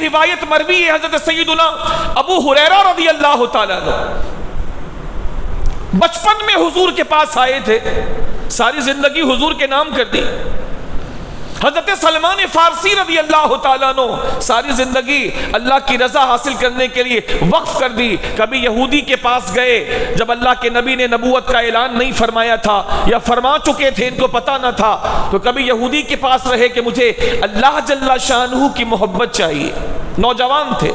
روایت مروی ہے حضرت سیدنا ابو ہریرہ رضی اللہ تعالیٰ عنہ بچپن میں حضور کے پاس آئے تھے، ساری زندگی حضور کے نام کر دی۔ حضرت سلمان فارسی رضی اللہ تعالیٰ عنہ ساری زندگی اللہ کی رضا حاصل کرنے کے لیے وقف کر دی۔ کبھی یہودی کے پاس گئے جب اللہ کے نبی نے نبوت کا اعلان نہیں فرمایا تھا یا فرما چکے تھے، ان کو پتہ نہ تھا، تو کبھی یہودی کے پاس رہے کہ مجھے اللہ جل شانہ کی محبت چاہیے، نوجوان تھے،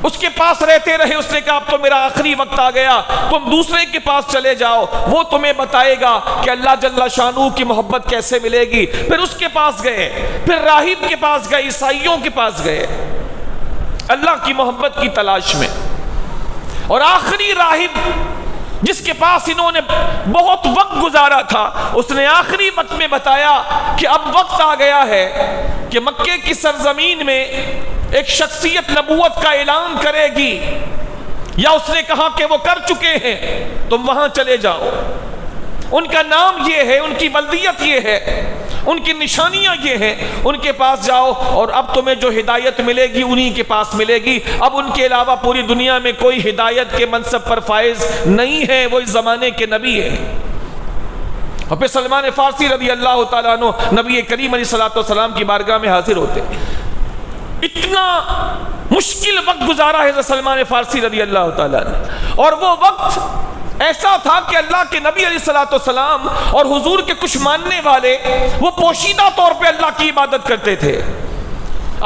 اس کے پاس رہتے رہے۔ اس نے کہا اب تو میرا آخری وقت آ گیا، تم دوسرے کے پاس چلے جاؤ، وہ تمہیں بتائے گا کہ اللہ جل شانہ کی محبت کیسے ملے گی۔ پھر اس کے پاس گئے، پھر راہب کے پاس گئے، عیسائیوں کے پاس گئے اللہ کی محبت کی تلاش میں، اور آخری راہب جس کے پاس انہوں نے بہت وقت گزارا تھا، اس نے آخری وقت میں بتایا کہ اب وقت آ گیا ہے کہ مکے کی سرزمین میں ایک شخصیت نبوت کا اعلان کرے گی، یا اس نے کہا کہ وہ کر چکے ہیں، تم وہاں چلے جاؤ، ان کا نام یہ ہے، ان کی ولدیت یہ ہے، ان کی نشانیاں یہ ہیں، ان کے پاس جاؤ، اور اب تمہیں جو ہدایت ملے گی انہی کے پاس ملے گی، اب ان کے علاوہ پوری دنیا میں کوئی ہدایت کے منصب پر فائز نہیں ہے، وہ اس زمانے کے نبی ہیں۔ اور پھر سلمان فارسی رضی اللہ تعالیٰ عنہ نبی کریم علیہ السلام کی بارگاہ میں حاضر ہوتے۔ اتنا مشکل وقت گزارا ہے سلمان فارسی رضی اللہ تعالیٰ عنہ، اور وہ وقت ایسا تھا کہ اللہ کے نبی علیہ السلام اور حضور کے کچھ ماننے والے وہ پوشیدہ طور پہ اللہ کی عبادت کرتے تھے۔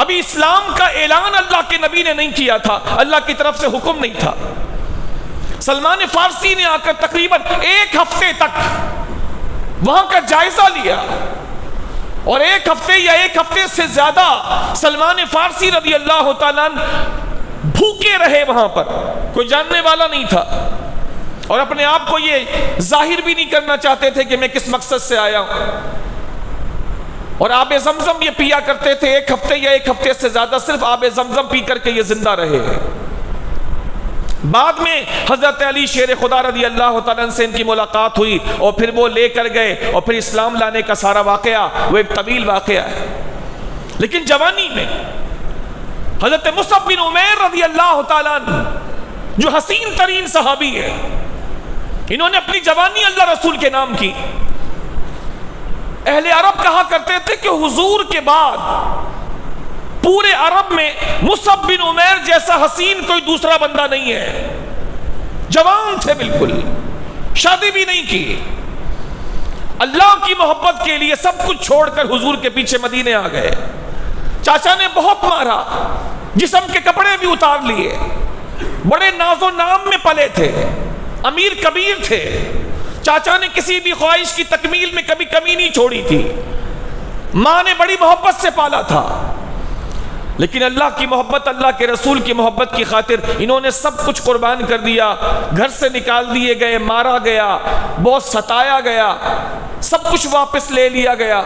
ابھی اسلام کا اعلان اللہ کے نبی نے نہیں کیا تھا، اللہ کی طرف سے حکم نہیں تھا۔ سلمان فارسی نے آ کر تقریباً ایک ہفتے تک وہاں کا جائزہ لیا، اور ایک ہفتے یا ایک ہفتے سے زیادہ سلمان فارسی رضی اللہ تعالیٰ بھوکے رہے وہاں پر، کوئی جاننے والا نہیں تھا، اور اپنے آپ کو یہ ظاہر بھی نہیں کرنا چاہتے تھے کہ میں کس مقصد سے آیا ہوں، اور آب زمزم یہ پیا کرتے تھے ایک ہفتے یا ایک ہفتے سے زیادہ، صرف آب زمزم پی کر کے یہ زندہ رہے ہیں۔ بعد میں حضرت علی شیر خدا رضی اللہ تعالیٰ سے ان کی ملاقات ہوئی، اور پھر وہ لے کر گئے، اور پھر اسلام لانے کا سارا واقعہ وہ ایک طویل واقعہ ہے۔ لیکن جوانی میں حضرت مصعب بن عمیر رضی اللہ تعالیٰ جو حسین ترین صحابی ہے، انہوں نے اپنی جوانی اللہ رسول کے نام کی۔ اہل عرب کہا کرتے تھے کہ حضور کے بعد پورے عرب میں مصعب بن عمیر جیسا حسین کوئی دوسرا بندہ نہیں ہے۔ جوان تھے بالکل، شادی بھی نہیں کی، اللہ کی محبت کے لیے سب کچھ چھوڑ کر حضور کے پیچھے مدینے آ گئے۔ چاچا نے بہت مارا، جسم کے کپڑے بھی اتار لیے، بڑے ناز و نام میں پلے تھے، امیر کبیر تھے، چاچا نے کسی بھی خواہش کی تکمیل میں کبھی کمی نہیں چھوڑی تھی، ماں نے بڑی محبت سے پالا تھا، لیکن اللہ کی محبت، اللہ کے رسول کی محبت کی خاطر انہوں نے سب کچھ قربان کر دیا، گھر سے نکال دیے گئے، مارا گیا، بہت ستایا گیا، سب کچھ واپس لے لیا گیا،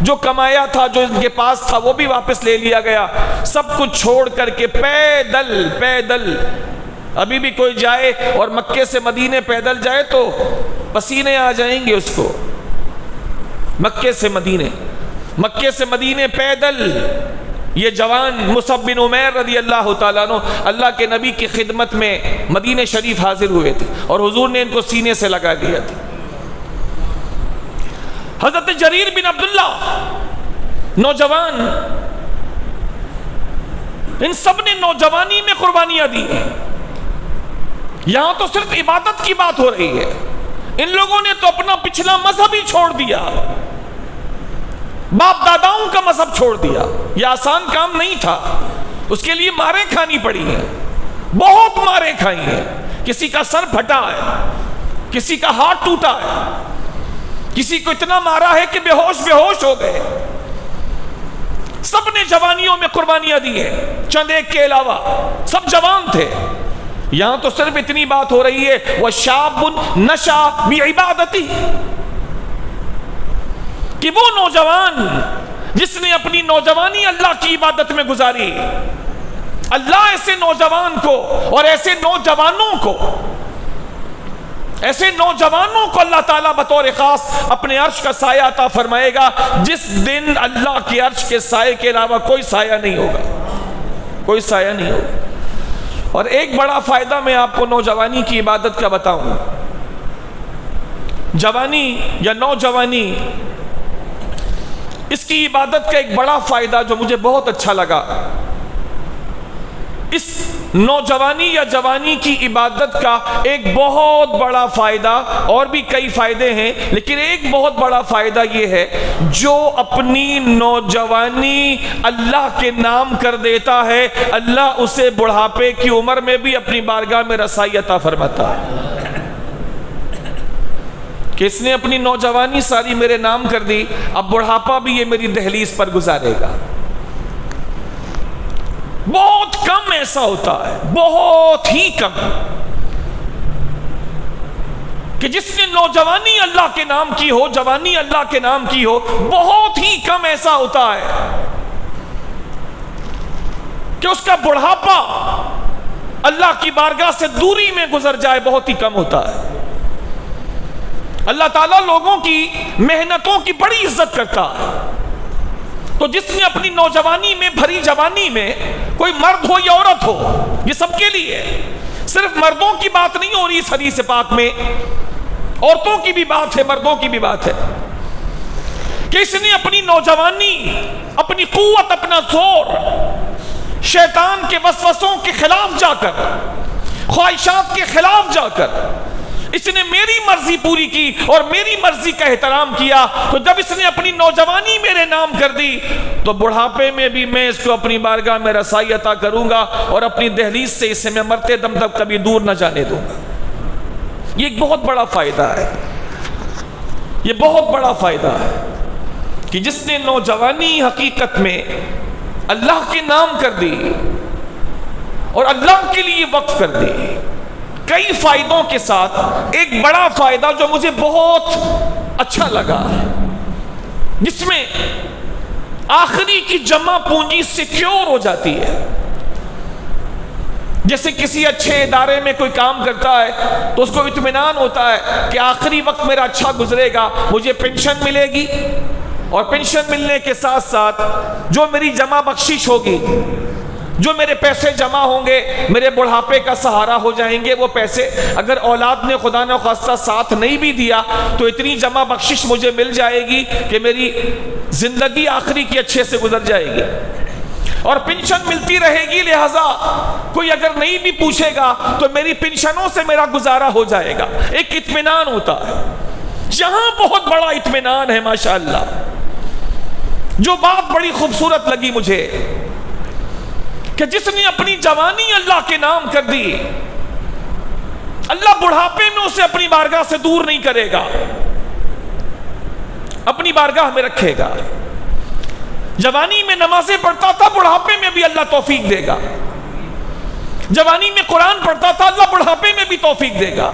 جو کمایا تھا، جو ان کے پاس تھا وہ بھی واپس لے لیا گیا، سب کچھ چھوڑ کر کے پیدل ابھی بھی کوئی جائے اور مکے سے مدینے پیدل جائے تو پسینے آ جائیں گے اس کو۔ مکے سے مدینے پیدل یہ جوان مصعب بن عمیر رضی اللہ تعالیٰ عنہ اللہ کے نبی کی خدمت میں مدینہ شریف حاضر ہوئے تھے، اور حضور نے ان کو سینے سے لگا دیا تھا۔ حضرت جریر بن عبداللہ نوجوان، ان سب نے نوجوانی میں قربانیاں دی ہیں۔ یہاں تو صرف عبادت کی بات ہو رہی ہے، ان لوگوں نے تو اپنا پچھلا مذہب ہی چھوڑ دیا، باپ داداؤں کا مذہب چھوڑ دیا۔ یہ آسان کام نہیں تھا، اس کے لیے ماریں کھانی پڑی ہیں، بہت ماریں کھائی ہیں، کسی کا سر پھٹا ہے، کسی کا ہاتھ ٹوٹا ہے، کسی کو اتنا مارا ہے کہ بے ہوش ہو گئے۔ سب نے جوانیوں میں قربانیاں دی ہیں، چند ایک کے علاوہ سب جوان تھے۔ یہاں تو صرف اتنی بات ہو رہی ہے وَشَابٌ نَشَا بِعِبَادَتِهِ، کہ وہ نوجوان جس نے اپنی نوجوانی اللہ کی عبادت میں گزاری، اللہ ایسے نوجوان کو اور ایسے نوجوانوں کو ایسے نوجوانوں کو اللہ تعالیٰ بطور خاص اپنے عرش کا سایہ عطا فرمائے گا جس دن اللہ کے عرش کے سائے کے علاوہ کوئی سایہ نہیں ہوگا، کوئی سایہ نہیں ہوگا۔ اور ایک بڑا فائدہ میں آپ کو نوجوانی کی عبادت کا بتاؤں۔ جوانی یا نوجوانی، اس کی عبادت کا ایک بڑا فائدہ جو مجھے بہت اچھا لگا، اس نوجوانی یا جوانی کی عبادت کا ایک بہت بڑا فائدہ، اور بھی کئی فائدے ہیں لیکن ایک بہت بڑا فائدہ یہ ہے، جو اپنی نوجوانی اللہ کے نام کر دیتا ہے اللہ اسے بڑھاپے کی عمر میں بھی اپنی بارگاہ میں رسائی عطا فرماتا ہے، کہ اس نے اپنی نوجوانی ساری میرے نام کر دی، اب بڑھاپا بھی یہ میری دہلیز پر گزارے گا۔ بہت کم ایسا ہوتا ہے، بہت ہی کم، کہ جس نے نوجوانی اللہ کے نام کی ہو، جوانی اللہ کے نام کی ہو، بہت ہی کم ایسا ہوتا ہے کہ اس کا بڑھاپا اللہ کی بارگاہ سے دوری میں گزر جائے، بہت ہی کم ہوتا ہے۔ اللہ تعالیٰ لوگوں کی محنتوں کی بڑی عزت کرتا ہے، تو جس نے اپنی نوجوانی میں، بھری جوانی میں، کوئی مرد ہو یا عورت ہو، یہ سب کے لیے، صرف مردوں کی بات نہیں ہو رہی اس حدیث پاک میں، عورتوں کی بھی بات ہے، مردوں کی بھی بات ہے، کہ اس نے اپنی نوجوانی، اپنی قوت، اپنا زور شیطان کے وسوسوں کے خلاف جا کر، خواہشات کے خلاف جا کر اس نے میری مرضی پوری کی اور میری مرضی کا احترام کیا، تو جب اس نے اپنی نوجوانی میرے نام کر دی تو بڑھاپے میں بھی میں اس کو اپنی بارگاہ میں رسائی عطا کروں گا اور اپنی دہلیز سے اسے میں مرتے دم تک کبھی دور نہ جانے دوں گا۔ یہ ایک بہت بڑا فائدہ ہے، یہ بہت بڑا فائدہ ہے کہ جس نے نوجوانی حقیقت میں اللہ کے نام کر دی اور اللہ کے لیے وقف کر دی، کئی فائدوں کے ساتھ ایک بڑا فائدہ جو مجھے بہت اچھا لگا، جس میں آخری کی جمع پونجی سیکیور ہو جاتی ہے۔ جیسے کسی اچھے ادارے میں کوئی کام کرتا ہے تو اس کو اطمینان ہوتا ہے کہ آخری وقت میرا اچھا گزرے گا، مجھے پینشن ملے گی، اور پینشن ملنے کے ساتھ ساتھ جو میری جمع بخشش ہوگی، جو میرے پیسے جمع ہوں گے، میرے بڑھاپے کا سہارا ہو جائیں گے۔ وہ پیسے اگر اولاد نے خدا نہ خواستہ ساتھ نہیں بھی دیا تو اتنی جمع بخشش مجھے مل جائے گی کہ میری زندگی آخری کی اچھے سے گزر جائے گی، اور پینشن ملتی رہے گی، لہذا کوئی اگر نہیں بھی پوچھے گا تو میری پینشنوں سے میرا گزارا ہو جائے گا۔ ایک اطمینان ہوتا ہے، یہاں بہت بڑا اطمینان ہے ماشاءاللہ۔ جو بات بڑی خوبصورت لگی مجھے کہ جس نے اپنی جوانی اللہ کے نام کر دی، اللہ بڑھاپے میں اسے اپنی بارگاہ سے دور نہیں کرے گا، اپنی بارگاہ میں رکھے گا۔ جوانی میں نمازیں پڑھتا تھا، بڑھاپے میں بھی اللہ توفیق دے گا۔ جوانی میں قرآن پڑھتا تھا، اللہ بڑھاپے میں بھی توفیق دے گا۔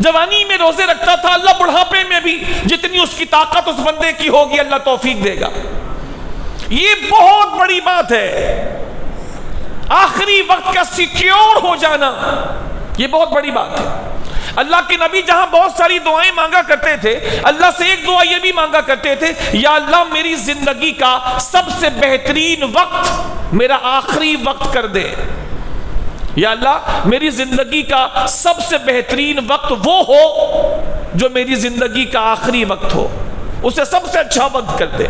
جوانی میں روزے رکھتا تھا، اللہ بڑھاپے میں بھی جتنی اس کی طاقت اس بندے کی ہوگی اللہ توفیق دے گا۔ یہ بہت بڑی بات ہے، آخری وقت کا سیکیور ہو جانا، یہ بہت بڑی بات ہے۔ اللہ کے نبی جہاں بہت ساری دعائیں مانگا کرتے تھے، اللہ سے ایک دعا یہ بھی مانگا کرتے تھے، یا اللہ میری زندگی کا سب سے بہترین وقت میرا آخری وقت کر دے، یا اللہ میری زندگی کا سب سے بہترین وقت وہ ہو جو میری زندگی کا آخری وقت ہو، اسے سب سے اچھا وقت کر دے۔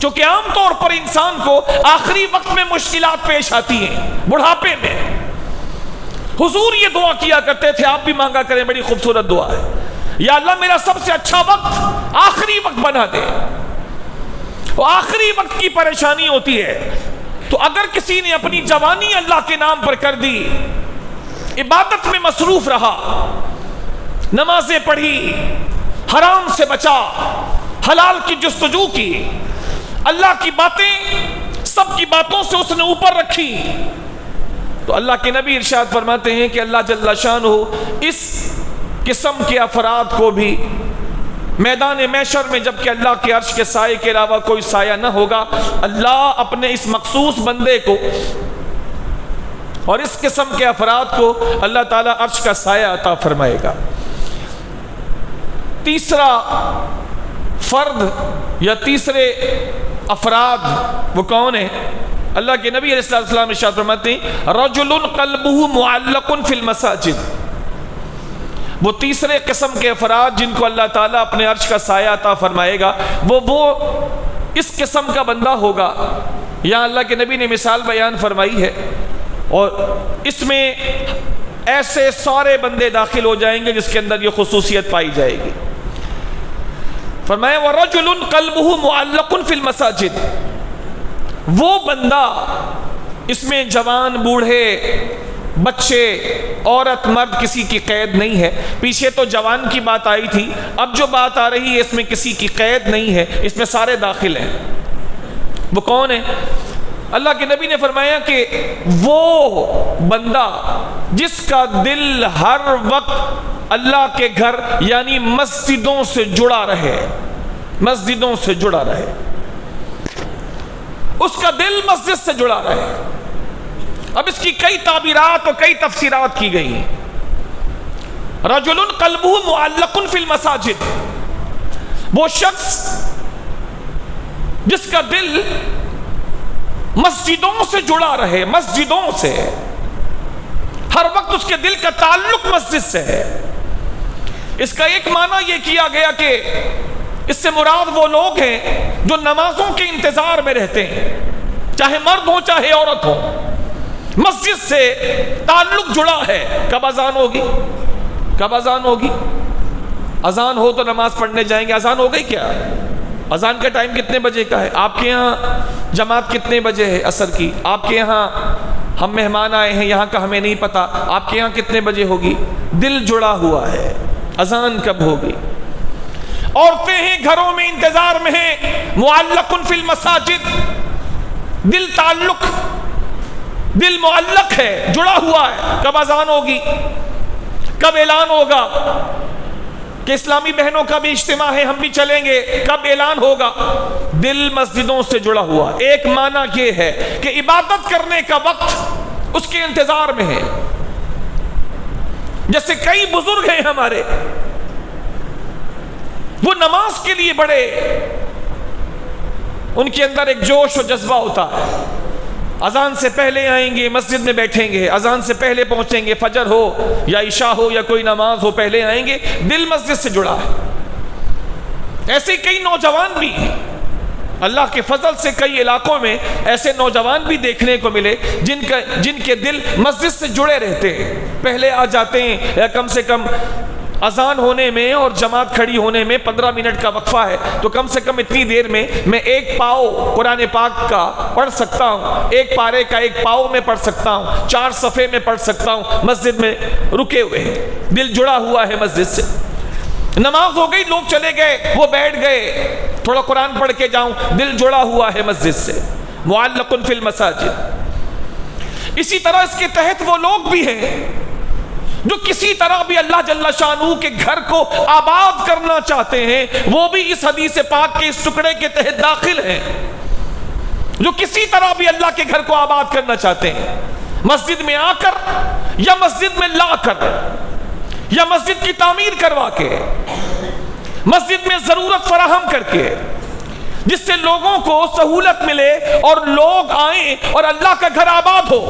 چونکہ عام طور پر انسان کو آخری وقت میں مشکلات پیش آتی ہیں، بڑھاپے میں۔ حضور یہ دعا کیا کرتے تھے، آپ بھی مانگا کریں، بڑی خوبصورت دعا ہے، یا اللہ میرا سب سے اچھا وقت آخری وقت بنا دے۔ وہ آخری وقت کی پریشانی ہوتی ہے، تو اگر کسی نے اپنی جوانی اللہ کے نام پر کر دی، عبادت میں مصروف رہا، نمازیں پڑھی، حرام سے بچا، حلال کی جستجو کی، اللہ کی باتیں سب کی باتوں سے اس نے اوپر رکھی، تو اللہ کے نبی ارشاد فرماتے ہیں کہ اللہ جل شانہ اس قسم کے افراد کو بھی میدان محشر میں، جبکہ اللہ کے عرش کے سائے کے علاوہ کوئی سایہ نہ ہوگا، اللہ اپنے اس مخصوص بندے کو اور اس قسم کے افراد کو اللہ تعالیٰ عرش کا سایہ عطا فرمائے گا۔ تیسرا فرد یا تیسرے افراد وہ کون ہیں؟ اللہ کے نبی علیہ السلام ارشاد فرماتے ہیں رجل قلبہ معلق فی المساجد، وہ تیسرے قسم کے افراد جن کو اللہ تعالیٰ اپنے عرش کا سایہ عطا فرمائے گا وہ اس قسم کا بندہ ہوگا۔ یہاں اللہ کے نبی نے مثال بیان فرمائی ہے اور اس میں ایسے سارے بندے داخل ہو جائیں گے جس کے اندر یہ خصوصیت پائی جائے گی۔ فرمایا وَرَجُلٌ قَلْبُهُ مُعَلَّقٌ فِي الْمَسَاجِدِ، وہ بندہ، اس میں جوان بوڑھے بچے عورت مرد کسی کی قید نہیں ہے۔ پیچھے تو جوان کی بات آئی تھی، اب جو بات آ رہی ہے اس میں کسی کی قید نہیں ہے، اس میں سارے داخل ہیں۔ وہ کون ہے؟ اللہ کے نبی نے فرمایا کہ وہ بندہ جس کا دل ہر وقت اللہ کے گھر یعنی مسجدوں سے جڑا رہے، مسجدوں سے جڑا رہے، اس کا دل مسجد سے جڑا رہے۔ اب اس کی کئی تعبیرات اور کئی تفسیرات کی گئی ہیں۔ رجل قلبہ معلق فی المساجد، وہ شخص جس کا دل مسجدوں سے جڑا رہے، مسجدوں سے، ہر وقت اس کے دل کا تعلق مسجد سے ہے۔ اس کا ایک معنی یہ کیا گیا کہ اس سے مراد وہ لوگ ہیں جو نمازوں کے انتظار میں رہتے ہیں، چاہے مرد ہو چاہے عورت ہو، مسجد سے تعلق جڑا ہے۔ کب اذان ہوگی؟ کب اذان ہوگی؟ اذان ہو تو نماز پڑھنے جائیں گے۔ اذان ہو گئی کیا؟ اذان کا ٹائم کتنے بجے کا ہے؟ آپ کے یہاں جماعت کتنے بجے ہے عصر کی؟ آپ کے یہاں ہم مہمان آئے ہیں یہاں کا ہمیں نہیں پتا، آپ کے یہاں کتنے بجے ہوگی؟ دل جڑا ہوا ہے، اذان کب ہوگی؟ عورتیں ہیں گھروں میں انتظار میں ہیں، معلق فی المساجد، دل تعلق، دل معلق ہے، جڑا ہوا ہے۔ کب اذان ہوگی؟ کب اعلان ہوگا کہ اسلامی بہنوں کا بھی اجتماع ہے ہم بھی چلیں گے؟ کب اعلان ہوگا؟ دل مسجدوں سے جڑا ہوا۔ ایک معنی یہ ہے کہ عبادت کرنے کا وقت اس کے انتظار میں ہے۔ جیسے کئی بزرگ ہیں ہمارے، وہ نماز کے لیے بڑے، ان کے اندر ایک جوش و جذبہ ہوتا ہے، اذان سے پہلے آئیں گے، مسجد میں بیٹھیں گے، اذان سے پہلے پہنچیں گے، فجر ہو یا عشاء ہو یا کوئی نماز ہو پہلے آئیں گے، دل مسجد سے جڑا ہے۔ ایسے کئی نوجوان بھی ہیں، اللہ کے فضل سے کئی علاقوں میں ایسے نوجوان بھی دیکھنے کو ملے جن کے دل مسجد سے جڑے رہتے ہیں، پہلے آ جاتے ہیں، یا کم سے کم اذان ہونے میں اور جماعت کھڑی ہونے میں 15 منٹ کا وقفہ ہے تو کم سے کم اتنی دیر میں ایک پاؤ قرآن پاک کا پڑھ سکتا ہوں، ایک پارے کا ایک پاؤ میں پڑھ سکتا ہوں، 4 صفحے میں پڑھ سکتا ہوں۔ مسجد میں رکے ہوئے ہیں، دل جڑا ہوا ہے مسجد سے۔ نماز ہو گئی، لوگ چلے گئے، وہ بیٹھ گئے، تھوڑا قرآن پڑھ کے جاؤں، دل جڑا ہوا ہے مسجد سے، معلق فی المساجد۔ اسی طرح اس کے تحت وہ لوگ بھی ہیں جو کسی طرح بھی اللہ جل شانہ کے گھر کو آباد کرنا چاہتے ہیں، وہ بھی اس حدیث پاک کے اس ٹکڑے کے تحت داخل ہیں، جو کسی طرح بھی اللہ کے گھر کو آباد کرنا چاہتے ہیں، مسجد میں آ کر یا مسجد میں لا کر یا مسجد کی تعمیر کروا کے، مسجد میں ضرورت فراہم کر کے، جس سے لوگوں کو سہولت ملے اور لوگ آئیں اور اللہ کا گھر آباد ہو۔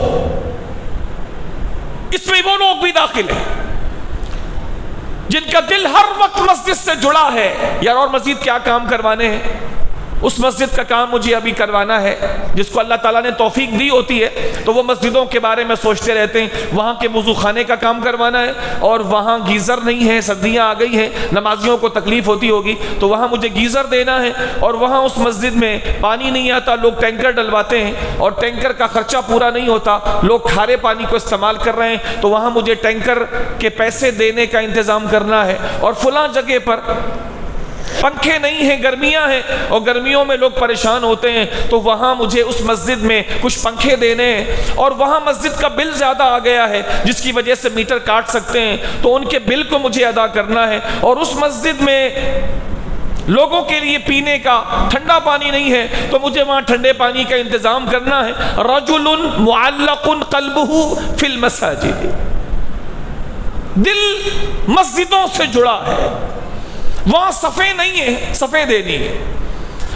اس میں وہ لوگ بھی داخل ہیں جن کا دل ہر وقت مسجد سے جڑا ہے۔ یار اور مزید کیا کام کروانے ہیں؟ اس مسجد کا کام مجھے ابھی کروانا ہے، جس کو اللہ تعالیٰ نے توفیق دی ہوتی ہے تو وہ مسجدوں کے بارے میں سوچتے رہتے ہیں، وہاں کے وضو خانے کا کام کروانا ہے، اور وہاں گیزر نہیں ہے، سردیاں آ گئی ہیں، نمازیوں کو تکلیف ہوتی ہوگی تو وہاں مجھے گیزر دینا ہے، اور وہاں اس مسجد میں پانی نہیں آتا، لوگ ٹینکر ڈلواتے ہیں اور ٹینکر کا خرچہ پورا نہیں ہوتا، لوگ کھارے پانی کو استعمال کر رہے ہیں تو وہاں مجھے ٹینکر کے پیسے دینے کا انتظام کرنا ہے، اور فلاں جگہ پر پنکھے نہیں ہیں، گرمیاں ہیں اور گرمیوں میں لوگ پریشان ہوتے ہیں تو وہاں مجھے اس مسجد میں کچھ پنکھے دینے ہیں، اور وہاں مسجد کا بل زیادہ آ گیا ہے جس کی وجہ سے میٹر کاٹ سکتے ہیں تو ان کے بل کو مجھے ادا کرنا ہے، اور اس مسجد میں لوگوں کے لیے پینے کا ٹھنڈا پانی نہیں ہے تو مجھے وہاں ٹھنڈے پانی کا انتظام کرنا ہے. رجل معلق قلبہ فی المساجد، دل مسجدوں سے جڑا ہے. وہاں صفیں نہیں ہیں، صفیں دینی ہے.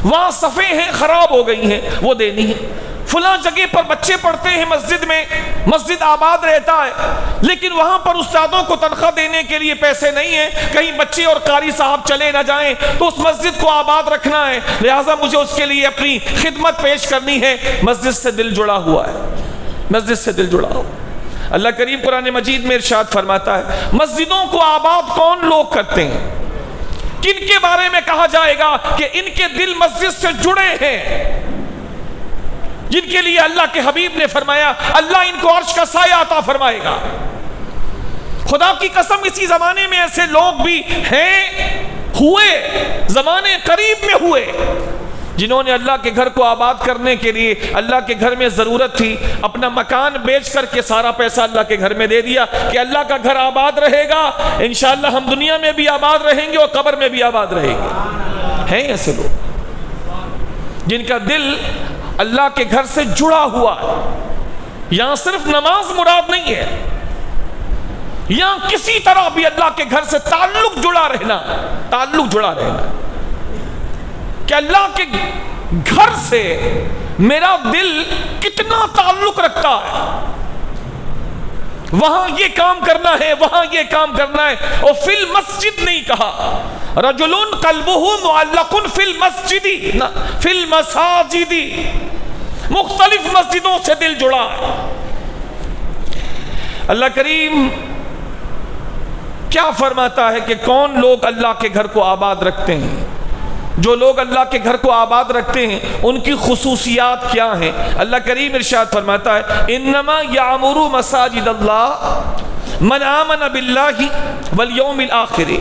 وہاں صفیں ہیں خراب ہو گئی ہیں، وہ دینی ہے. فلاں جگہ پر بچے پڑھتے ہیں مسجد میں، مسجد آباد رہتا ہے، لیکن وہاں پر استادوں کو تنخواہ دینے کے لیے پیسے نہیں ہیں. کہیں بچے اور قاری صاحب چلے نہ جائیں تو اس مسجد کو آباد رکھنا ہے، لہٰذا مجھے اس کے لیے اپنی خدمت پیش کرنی ہے. مسجد سے دل جڑا ہوا ہے، مسجد سے دل جڑا ہوا. اللہ کریم قرآن مجید میں ارشاد فرماتا ہے مسجدوں کو آباد کون لوگ کرتے ہیں؟ کن کے بارے میں کہا جائے گا کہ ان کے دل مسجد سے جڑے ہیں؟ جن کے لیے اللہ کے حبیب نے فرمایا اللہ ان کو عرش کا سایہ عطا فرمائے گا. خدا کی قسم اسی زمانے میں ایسے لوگ بھی ہیں، ہوئے زمانے قریب میں ہوئے، جنہوں نے اللہ کے گھر کو آباد کرنے کے لیے، اللہ کے گھر میں ضرورت تھی، اپنا مکان بیچ کر کے سارا پیسہ اللہ کے گھر میں دے دیا کہ اللہ کا گھر آباد رہے گا، انشاءاللہ ہم دنیا میں بھی آباد رہیں گے اور قبر میں بھی آباد رہیں گے. ہیں ایسے لوگ جن کا دل اللہ کے گھر سے جڑا ہوا ہے. یہاں صرف نماز مراد نہیں ہے، یہاں کسی طرح بھی اللہ کے گھر سے تعلق جڑا رہنا، تعلق جڑا رہنا کہ اللہ کے گھر سے میرا دل کتنا تعلق رکھتا ہے. وہاں یہ کام کرنا ہے، وہاں یہ کام کرنا ہے. اور فی المسجد نہیں کہا، رجل قلبہ معلق فی المسجد، فی المساجد، مختلف مسجدوں سے دل جڑا ہے. اللہ کریم کیا فرماتا ہے کہ کون لوگ اللہ کے گھر کو آباد رکھتے ہیں؟ جو لوگ اللہ کے گھر کو آباد رکھتے ہیں ان کی خصوصیات کیا ہیں؟ اللہ کریم ارشاد فرماتا ہے انما یعمر مساجد اللہ من آمن باللہ والیوم الآخر.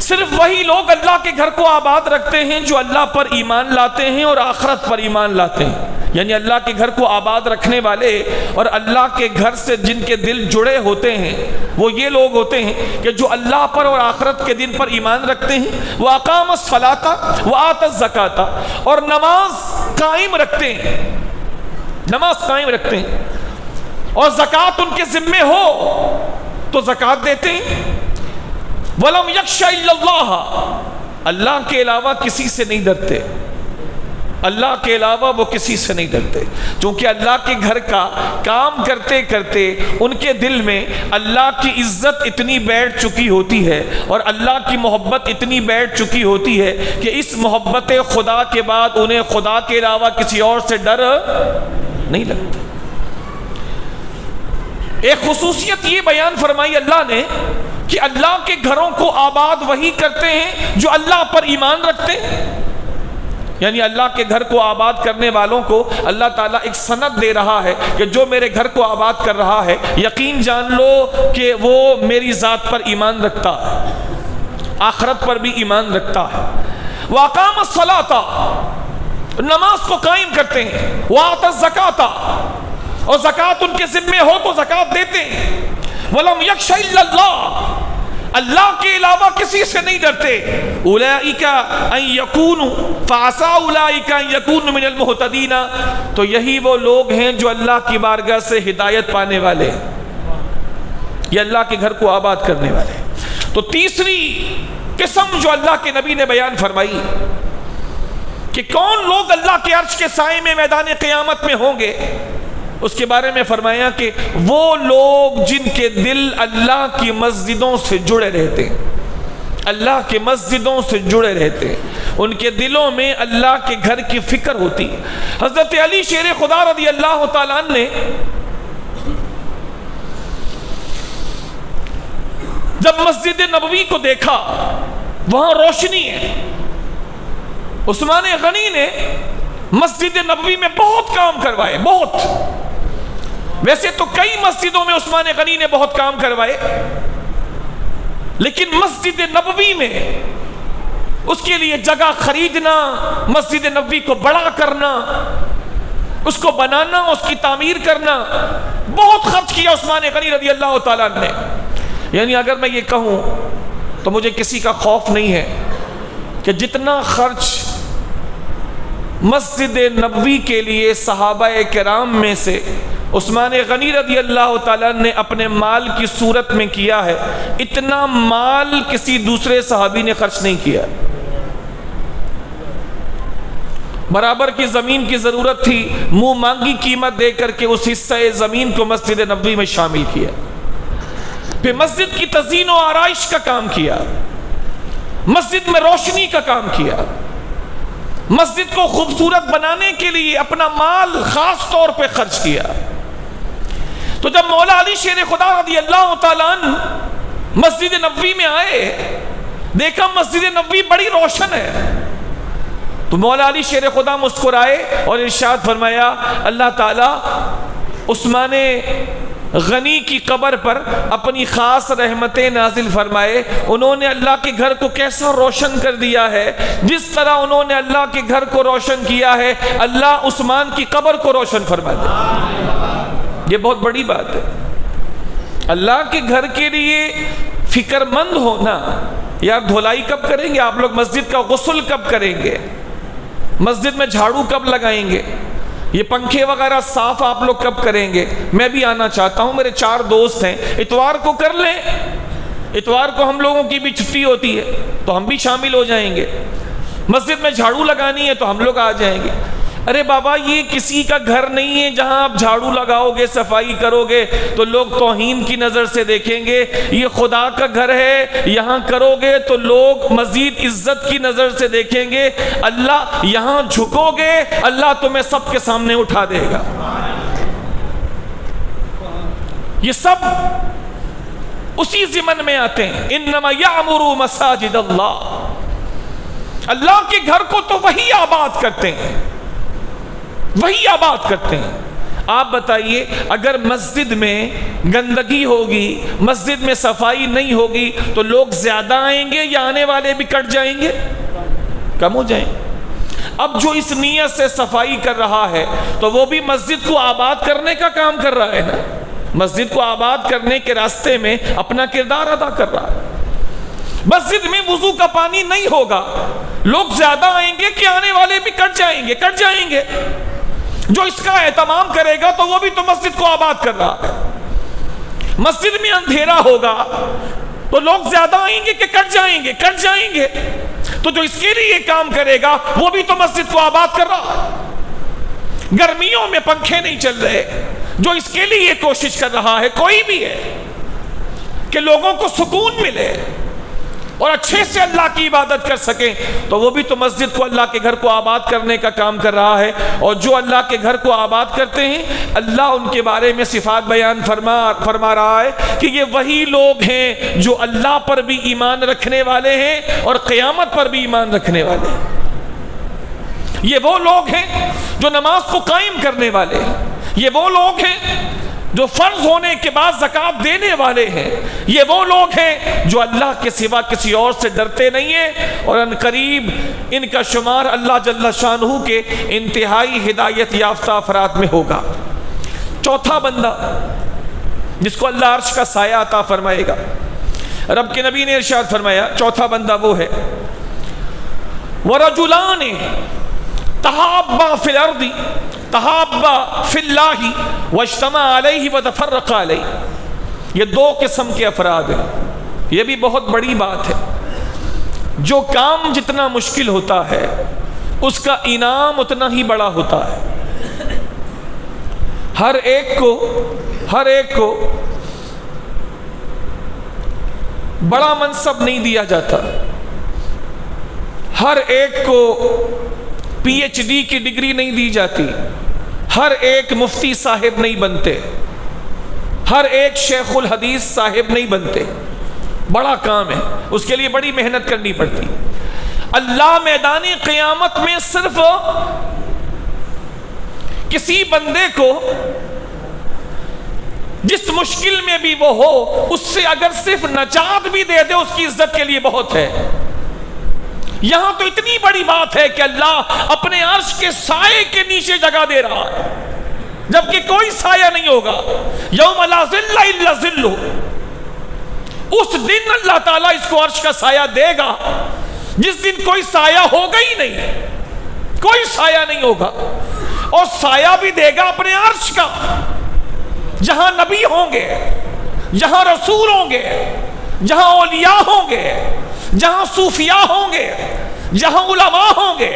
صرف وہی لوگ اللہ کے گھر کو آباد رکھتے ہیں جو اللہ پر ایمان لاتے ہیں اور آخرت پر ایمان لاتے ہیں. یعنی اللہ کے گھر کو آباد رکھنے والے اور اللہ کے گھر سے جن کے دل جڑے ہوتے ہیں وہ یہ لوگ ہوتے ہیں کہ جو اللہ پر اور آخرت کے دن پر ایمان رکھتے ہیں. وَأَقَامَ الصَّلَاةَ وَآتَى الزَّكَاةَ، اور نماز قائم رکھتے ہیں، نماز قائم رکھتے ہیں، اور زکوٰۃ ان کے ذمے ہو تو زکوٰۃ دیتے ہیں. وَلَمْ يَخْشَ إِلَّا اللَّهَ، اللہ کے علاوہ کسی سے نہیں ڈرتے، اللہ کے علاوہ وہ کسی سے نہیں ڈرتے. چونکہ اللہ کے گھر کا کام کرتے کرتے ان کے دل میں اللہ کی عزت اتنی بیٹھ چکی ہوتی ہے اور اللہ کی محبت اتنی بیٹھ چکی ہوتی ہے کہ اس محبت خدا کے بعد انہیں خدا کے علاوہ کسی اور سے ڈر نہیں لگتا. ایک خصوصیت یہ بیان فرمائی اللہ نے کہ اللہ کے گھروں کو آباد وہی کرتے ہیں جو اللہ پر ایمان رکھتے ہیں. یعنی اللہ کے گھر کو آباد کرنے والوں کو اللہ تعالیٰ ایک سند دے رہا ہے کہ جو میرے گھر کو آباد کر رہا ہے یقین جان لو کہ وہ میری ذات پر ایمان رکھتا ہے، آخرت پر بھی ایمان رکھتا ہے. وَأَقَامَ الصَّلَاةَ، نماز کو قائم کرتے ہیں. وَآتَى الزَّكَاةَ، اور زکوٰۃ ان کے ذمے ہو تو زکوٰۃ دیتے ہیں. وَلَمْ يَخْشَ إِلَّا اللَّهَ، اللہ کے علاوہ کسی سے نہیں ڈرتے. اولئک ان یکونوا فعسى اولئک ان یکونوا من المہتدین، تو یہی وہ لوگ ہیں جو اللہ کی بارگاہ سے ہدایت پانے والے ہیں، یہ اللہ کے گھر کو آباد کرنے والے ہیں. تو تیسری قسم جو اللہ کے نبی نے بیان فرمائی کہ کون لوگ اللہ کے عرش کے سائے میں میدان قیامت میں ہوں گے، اس کے بارے میں فرمایا کہ وہ لوگ جن کے دل اللہ کی مسجدوں سے جڑے رہتے ہیں، اللہ کے مسجدوں سے جڑے رہتے ہیں، ان کے دلوں میں اللہ کے گھر کی فکر ہوتی ہے. حضرت علی شیر خدا رضی اللہ تعالیٰ عنہ نے جب مسجد نبوی کو دیکھا وہاں روشنی ہے، عثمان غنی نے مسجد نبوی میں بہت کام کروائے، بہت. ویسے تو کئی مسجدوں میں عثمان غنی نے بہت کام کروائے، لیکن مسجد نبوی میں اس کے لیے جگہ خریدنا، مسجد نبوی کو بڑا کرنا، اس کو بنانا، اس کی تعمیر کرنا، بہت خرچ کیا عثمان غنی رضی اللہ تعالیٰ نے. یعنی اگر میں یہ کہوں تو مجھے کسی کا خوف نہیں ہے کہ جتنا خرچ مسجد نبوی کے لیے صحابہ کرام میں سے عثمان غنی رضی اللہ تعالیٰ نے اپنے مال کی صورت میں کیا ہے، اتنا مال کسی دوسرے صحابی نے خرچ نہیں کیا۔ برابر کی زمین کی ضرورت تھی، منہ مانگی قیمت دے کر کے اس حصہ زمین کو مسجد نبوی میں شامل کیا۔ پھر مسجد کی تزئین و آرائش کا کام کیا، مسجد میں روشنی کا کام کیا، مسجد کو خوبصورت بنانے کے لیے اپنا مال خاص طور پہ خرچ کیا۔ تو جب مولا علی شیر خدا رضی اللہ تعالیٰ عنہ مسجد نبوی میں آئے، دیکھا مسجد نبوی بڑی روشن ہے، تو مولا علی شیر خدا مسکرائے اور ارشاد فرمایا اللہ تعالیٰ عثمان غنی کی قبر پر اپنی خاص رحمتیں نازل فرمائے، انہوں نے اللہ کے گھر کو کیسا روشن کر دیا ہے، جس طرح انہوں نے اللہ کے گھر کو روشن کیا ہے اللہ عثمان کی قبر کو روشن فرما دے۔ یہ بہت بڑی بات ہے، اللہ کے گھر کے لیے فکر مند ہونا۔ یار دھولائی کب کریں گے آپ لوگ؟ مسجد کا غسل کب کریں گے؟ مسجد میں جھاڑو کب لگائیں گے؟ یہ پنکھے وغیرہ صاف آپ لوگ کب کریں گے؟ میں بھی آنا چاہتا ہوں، میرے 4 دوست ہیں، اتوار کو کر لیں، اتوار کو ہم لوگوں کی بھی چھٹی ہوتی ہے تو ہم بھی شامل ہو جائیں گے۔ مسجد میں جھاڑو لگانی ہے تو ہم لوگ آ جائیں گے۔ ارے بابا یہ کسی کا گھر نہیں ہے جہاں آپ جھاڑو لگاؤ گے، صفائی کرو گے تو لوگ توہین کی نظر سے دیکھیں گے، یہ خدا کا گھر ہے، یہاں کرو گے تو لوگ مزید عزت کی نظر سے دیکھیں گے، اللہ یہاں جھکو گے اللہ تمہیں سب کے سامنے اٹھا دے گا۔ یہ سب اسی ضمن میں آتے ہیں، انما یعمر مساجد اللہ، اللہ کے گھر کو تو وہی آباد کرتے ہیں، وہی آباد کرتے ہیں۔ آپ بتائیے اگر مسجد میں گندگی ہوگی، مسجد میں صفائی نہیں ہوگی تو لوگ زیادہ آئیں گے یا آنے والے بھی کٹ جائیں گے؟ کم ہو جائیں گے۔ اب جو اس نیت سے صفائی کر رہا ہے تو وہ بھی مسجد کو آباد کرنے کا کام کر رہا ہے نا، مسجد کو آباد کرنے کے راستے میں اپنا کردار ادا کر رہا ہے۔ مسجد میں وضو کا پانی نہیں ہوگا، لوگ زیادہ آئیں گے کہ آنے والے بھی کٹ جائیں گے۔ جو اس کا اہتمام کرے گا تو وہ بھی تو مسجد کو آباد کر رہا ہے۔ مسجد میں اندھیرا ہوگا تو لوگ زیادہ آئیں گے کہ کٹ جائیں گے۔ تو جو اس کے لیے کام کرے گا وہ بھی تو مسجد کو آباد کر رہا ہے۔ گرمیوں میں پنکھے نہیں چل رہے، جو اس کے لیے کوشش کر رہا ہے کوئی بھی ہے کہ لوگوں کو سکون ملے اور اچھے سے اللہ کی عبادت کر سکیں، تو وہ بھی تو مسجد کو، اللہ کے گھر کو آباد کرنے کا کام کر رہا ہے۔ اور جو اللہ کے گھر کو آباد کرتے ہیں اللہ ان کے بارے میں صفات بیان فرما رہا ہے کہ یہ وہی لوگ ہیں جو اللہ پر بھی ایمان رکھنے والے ہیں اور قیامت پر بھی ایمان رکھنے والے ہیں۔ یہ وہ لوگ ہیں جو نماز کو قائم کرنے والے ہیں، یہ وہ لوگ ہیں جو فرض ہونے کے بعد زکوٰۃ دینے والے ہیں، یہ وہ لوگ ہیں جو اللہ کے سوا کسی اور سے ڈرتے نہیں ہیں، اور ان قریب ان کا شمار اللہ جل شانہ کے انتہائی ہدایت یافتہ افراد میں ہوگا۔ چوتھا بندہ جس کو اللہ عرش کا سایہ عطا فرمائے گا، رب کے نبی نے ارشاد فرمایا چوتھا بندہ وہ ہے وَرَجُلَانِ تَحَابَّا فِي الْأَرْضِ تحابا فی اللہ واجتمع علیہ وتفرق علیہ۔ یہ 2 قسم کے افراد ہیں، یہ بھی بہت بڑی بات ہے۔ جو کام جتنا مشکل ہوتا ہے اس کا انعام اتنا ہی بڑا ہوتا ہے۔ ہر ایک کو بڑا منصب نہیں دیا جاتا، ہر ایک کو PhD کی ڈگری نہیں دی جاتی، ہر ایک مفتی صاحب نہیں بنتے، ہر ایک شیخ الحدیث صاحب نہیں بنتے۔ بڑا کام ہے، اس کے لیے بڑی محنت کرنی پڑتی۔ اللہ میدان قیامت میں صرف کسی بندے کو جس مشکل میں بھی وہ ہو اس سے اگر صرف نجات بھی دے دے اس کی عزت کے لیے بہت ہے۔ یہاں تو اتنی بڑی بات ہے کہ اللہ اپنے عرش کے سائے کے نیچے جگہ دے رہا ہے جبکہ کوئی سایہ نہیں ہوگا۔ یوم لا ظل الا ظلہ، اس دن اللہ تعالیٰ اس کو عرش کا سایہ دے گا جس دن کوئی سایہ ہوگا ہی نہیں، کوئی سایہ نہیں ہوگا، اور سایہ بھی دے گا اپنے عرش کا، جہاں نبی ہوں گے، جہاں رسول ہوں گے، جہاں اولیاء ہوں گے، جہاں صوفیاء ہوں گے، جہاں علماء ہوں گے،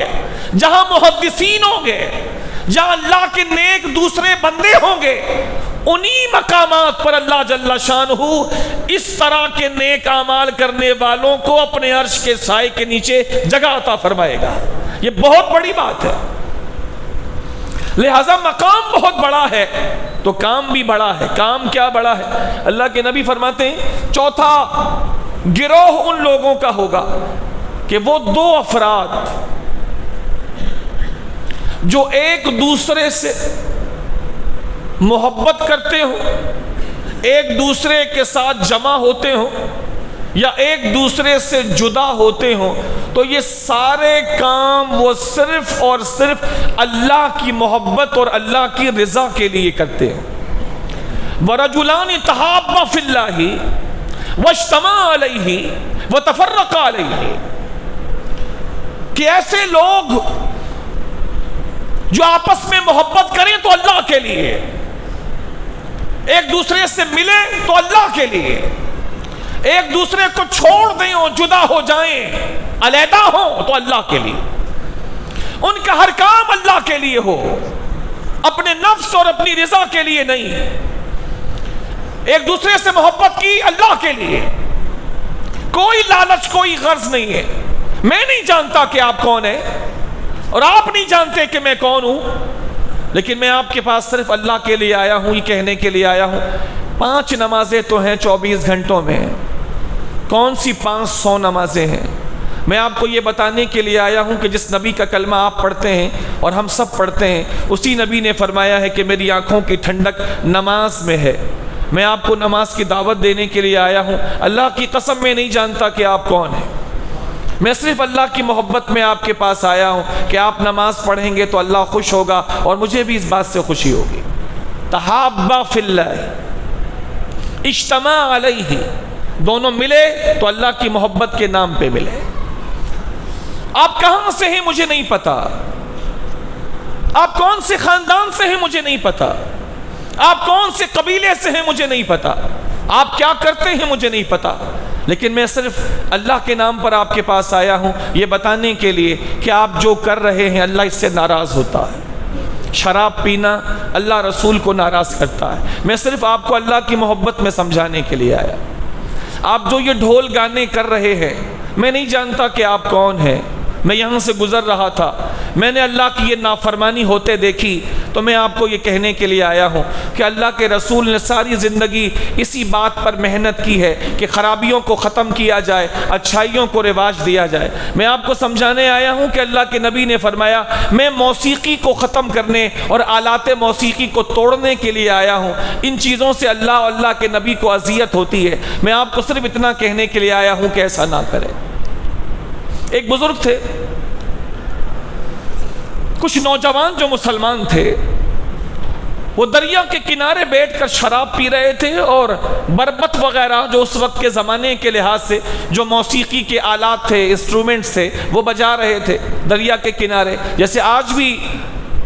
جہاں محدثین ہوں گے، جہاں اللہ کے نیک دوسرے بندے ہوں گے، انہی مقامات پر اللہ جل شانہ اس طرح کے نیک اعمال کرنے والوں کو اپنے عرش کے سائے کے نیچے جگہ عطا فرمائے گا۔ یہ بہت بڑی بات ہے، لہذا مقام بہت بڑا ہے تو کام بھی بڑا ہے۔ کام کیا بڑا ہے؟ اللہ کے نبی فرماتے ہیں چوتھا گروہ ان لوگوں کا ہوگا کہ وہ دو افراد جو ایک دوسرے سے محبت کرتے ہوں، ایک دوسرے کے ساتھ جمع ہوتے ہوں یا ایک دوسرے سے جدا ہوتے ہوں، تو یہ سارے کام وہ صرف اور صرف اللہ کی محبت اور اللہ کی رضا کے لیے کرتے ہیں۔ وَرَجُلَانِ تَحَابَّا فِي اللَّهِ وَاجْتَمَعَا عَلَيْهِ وَتَفَرَّقَا عَلَيْهِ، کہ ایسے لوگ جو آپس میں محبت کریں تو اللہ کے لیے، ایک دوسرے سے ملے تو اللہ کے لیے، ایک دوسرے کو چھوڑ دیں اور جدا ہو جائیں، علیحدہ ہوں تو اللہ کے لیے، ان کا ہر کام اللہ کے لیے ہو، اپنے نفس اور اپنی رضا کے لیے نہیں، ایک دوسرے سے محبت کی اللہ کے لیے، کوئی لالچ کوئی غرض نہیں ہے۔ میں نہیں جانتا کہ آپ کون ہیں اور آپ نہیں جانتے کہ میں کون ہوں، لیکن میں آپ کے پاس صرف اللہ کے لیے آیا ہوں، یہ کہنے کے لیے آیا ہوں 5 نمازیں تو ہیں 24 گھنٹوں میں، کون سی 500 نمازیں ہیں؟ میں آپ کو یہ بتانے کے لیے آیا ہوں کہ جس نبی کا کلمہ آپ پڑھتے ہیں اور ہم سب پڑھتے ہیں، اسی نبی نے فرمایا ہے کہ میری آنکھوں کی ٹھنڈک نماز میں ہے۔ میں آپ کو نماز کی دعوت دینے کے لیے آیا ہوں، اللہ کی قسم میں نہیں جانتا کہ آپ کون ہیں، میں صرف اللہ کی محبت میں آپ کے پاس آیا ہوں کہ آپ نماز پڑھیں گے تو اللہ خوش ہوگا اور مجھے بھی اس بات سے خوشی ہوگی۔ تحابا فی اللہ اجتماع علیہ، دونوں ملے تو اللہ کی محبت کے نام پہ ملے۔ آپ کہاں سے ہیں مجھے نہیں پتا، آپ کون سے خاندان سے ہیں مجھے نہیں پتا، آپ کون سے قبیلے سے ہیں مجھے نہیں پتا، آپ کیا کرتے ہیں مجھے نہیں پتا، لیکن میں صرف اللہ کے نام پر آپ کے پاس آیا ہوں یہ بتانے کے لیے کہ آپ جو کر رہے ہیں اللہ اس سے ناراض ہوتا ہے۔ شراب پینا اللہ رسول کو ناراض کرتا ہے۔ میں صرف آپ کو اللہ کی محبت میں سمجھانے کے لیے آیا۔ آپ جو یہ ڈھول گانے کر رہے ہیں، میں نہیں جانتا کہ آپ کون ہیں، میں یہاں سے گزر رہا تھا، میں نے اللہ کی یہ نافرمانی ہوتے دیکھی تو میں آپ کو یہ کہنے کے لیے آیا ہوں کہ اللہ کے رسول نے ساری زندگی اسی بات پر محنت کی ہے کہ خرابیوں کو ختم کیا جائے، اچھائیوں کو رواج دیا جائے۔ میں آپ کو سمجھانے آیا ہوں کہ اللہ کے نبی نے فرمایا میں موسیقی کو ختم کرنے اور آلات موسیقی کو توڑنے کے لیے آیا ہوں، ان چیزوں سے اللہ اور اللہ کے نبی کو اذیت ہوتی ہے۔ میں آپ کو صرف اتنا کہنے کے لیے آیا ہوں کہ ایسا نہ کریں۔ ایک بزرگ تھے، کچھ نوجوان جو مسلمان تھے وہ دریا کے کنارے بیٹھ کر شراب پی رہے تھے اور بربت وغیرہ جو اس وقت کے زمانے کے لحاظ سے جو موسیقی کے آلات تھے، انسٹرومنٹس تھے، وہ بجا رہے تھے دریا کے کنارے۔ جیسے آج بھی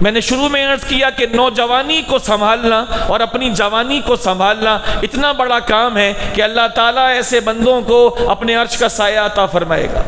میں نے شروع میں عرض کیا کہ نوجوانی کو سنبھالنا اور اپنی جوانی کو سنبھالنا اتنا بڑا کام ہے کہ اللہ تعالیٰ ایسے بندوں کو اپنے عرش کا سایہ عطا فرمائے گا۔